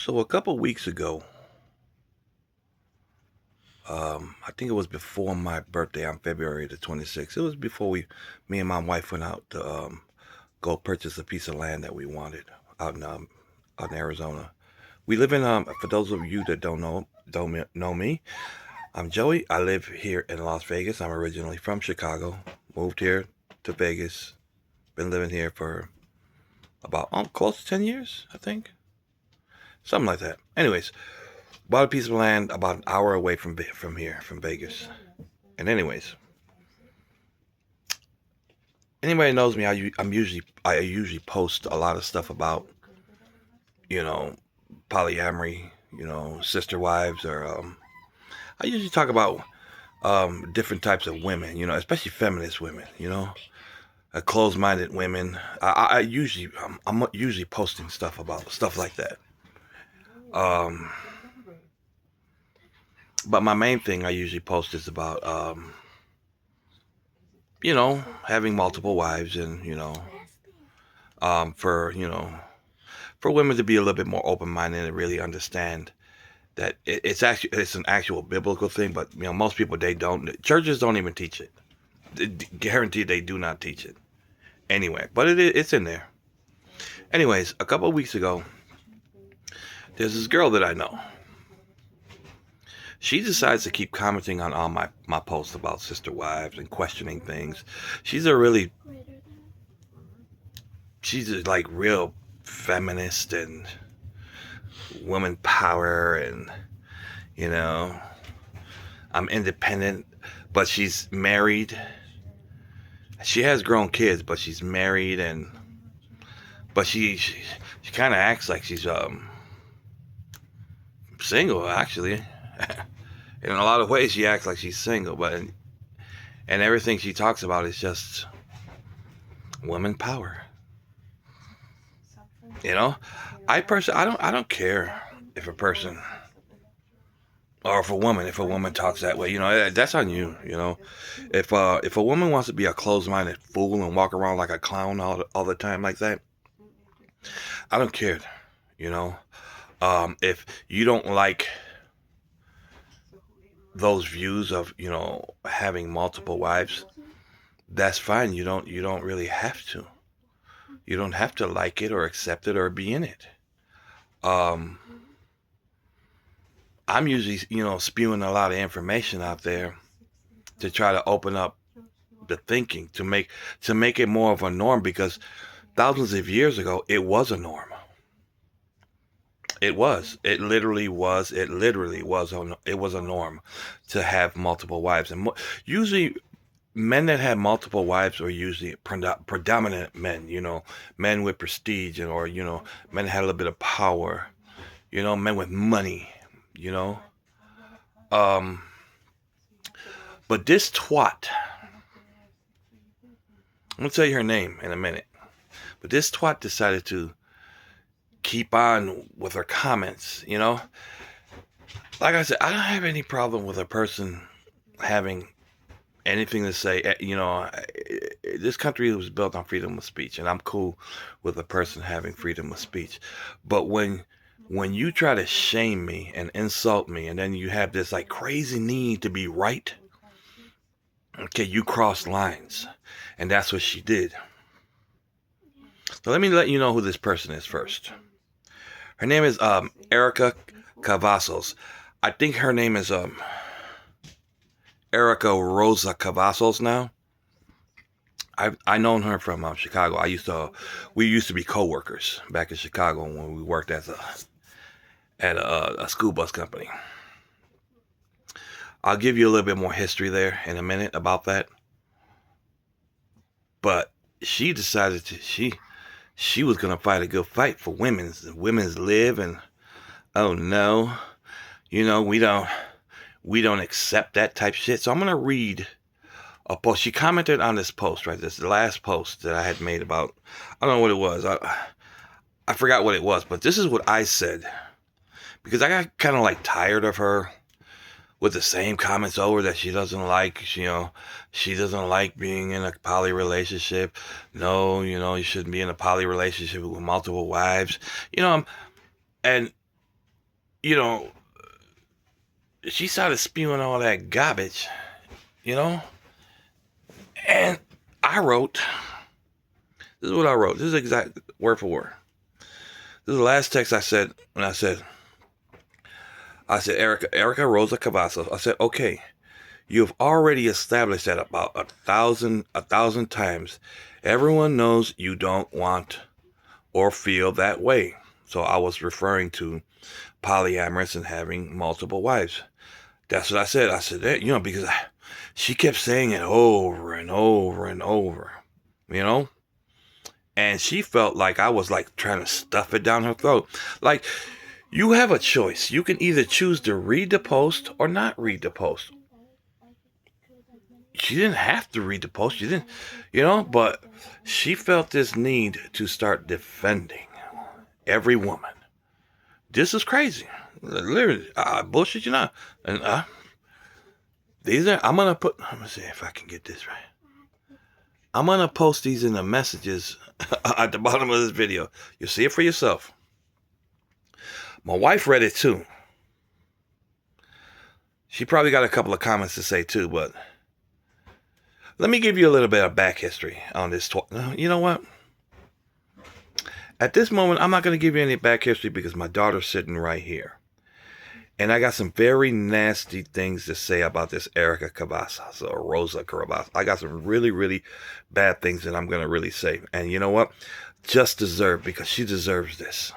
So a couple weeks ago, I think it was before my birthday on February the 26th. It was before me and my wife went out to go purchase a piece of land that we wanted out in Arizona. We live in for those of you that don't know me, I'm Joey. I live here in Las Vegas. I'm originally from Chicago. Moved here to Vegas. Been living here for about close to 10 years, I think, something like that. Anyways, bought a piece of land about an hour away from here, from Vegas. And anyways, anybody knows me, I usually post a lot of stuff about you know polyamory, sister wives, or I usually talk about different types of women, especially feminist women, closed-minded women. I'm usually posting stuff about stuff like that. Um, but my main thing I usually post is about having multiple wives, and for for women to be a little bit more open-minded and really understand that it's an actual biblical thing. But most people, they don't. Churches don't even teach it. Guaranteed, they do not teach it anyway. But it's in there. Anyways, a couple of weeks ago, there's this girl that I know. She decides to keep commenting on all my posts about sister wives and questioning things. She's a really she's a, like, real feminist and woman power, and you know I'm independent, but she's married. She has grown kids, but she's married, and but she kind of acts like she's single, actually. In a lot of ways, she acts like she's single, but and everything she talks about is just woman power. You know, I don't care if a person, or if a woman talks that way. That's on you. If a woman wants to be a closed-minded fool and walk around like a clown all the time like that, I don't care. You know, if you don't like those views of having multiple wives, that's fine. You don't really have to. You don't have to like it or accept it or be in it. Um, I'm usually spewing a lot of information out there to try to open up the thinking, to make it more of a norm, because thousands of years ago it was a norm. It was. It literally was. It literally was. It was a norm to have multiple wives, and usually men that had multiple wives were usually predominant men. Men with prestige, or men that had a little bit of power. Men with money. You know. Um, but this twat, I'm gonna tell you her name in a minute. But this twat decided to keep on with her comments. Like I said, I don't have any problem with a person having anything to say. This country was built on freedom of speech, and I'm cool with a person having freedom of speech. But when you try to shame me and insult me, and then you have this like crazy need to be right, okay, you cross lines, and that's what she did. So let you know who this person is first. Her name is Erica Cavazos. I think her name is Erica RosaCava now. I known her from Chicago. We used to be co-workers back in Chicago when we worked at a school bus company. I'll give you a little bit more history there in a minute about that. But she decided she was gonna fight a good fight for women's live, and oh no, we don't accept that type shit. So I'm gonna read a post. She commented on this post, right? This is the last post that I had made about, I don't know what it was. I forgot what it was, but this is what I said, because I got kind of like tired of her with the same comments over, that she doesn't like, she doesn't like being in a poly relationship. No, you shouldn't be in a poly relationship with multiple wives. And you know, she started spewing all that garbage, you know, and I wrote, this is what I wrote. This is exact word for word. This is the last text I said when I said, Erica RosaCava. I said, okay, you've already established that about a thousand times. Everyone knows you don't want or feel that way. So I was referring to polyamorous and having multiple wives. That's what I said. I said that, because she kept saying it over and over and over, you know? And she felt like I was like trying to stuff it down her throat. Like, you have a choice. You can either choose to read the post or not read the post. She didn't have to read the post. She didn't, but she felt this need to start defending every woman. This is crazy. Literally, bullshit, And I'm going to let me see if I can get this right. I'm going to post these in the messages at the bottom of this video. You'll see it for yourself. My wife read it too. She probably got a couple of comments to say too, but let me give you a little bit of back history on this. You know what? At this moment, I'm not going to give you any back history because my daughter's sitting right here. And I got some very nasty things to say about this Erica RosaCava. I got some really, really bad things that I'm going to really say. And you know what? Just deserved, because she deserves this.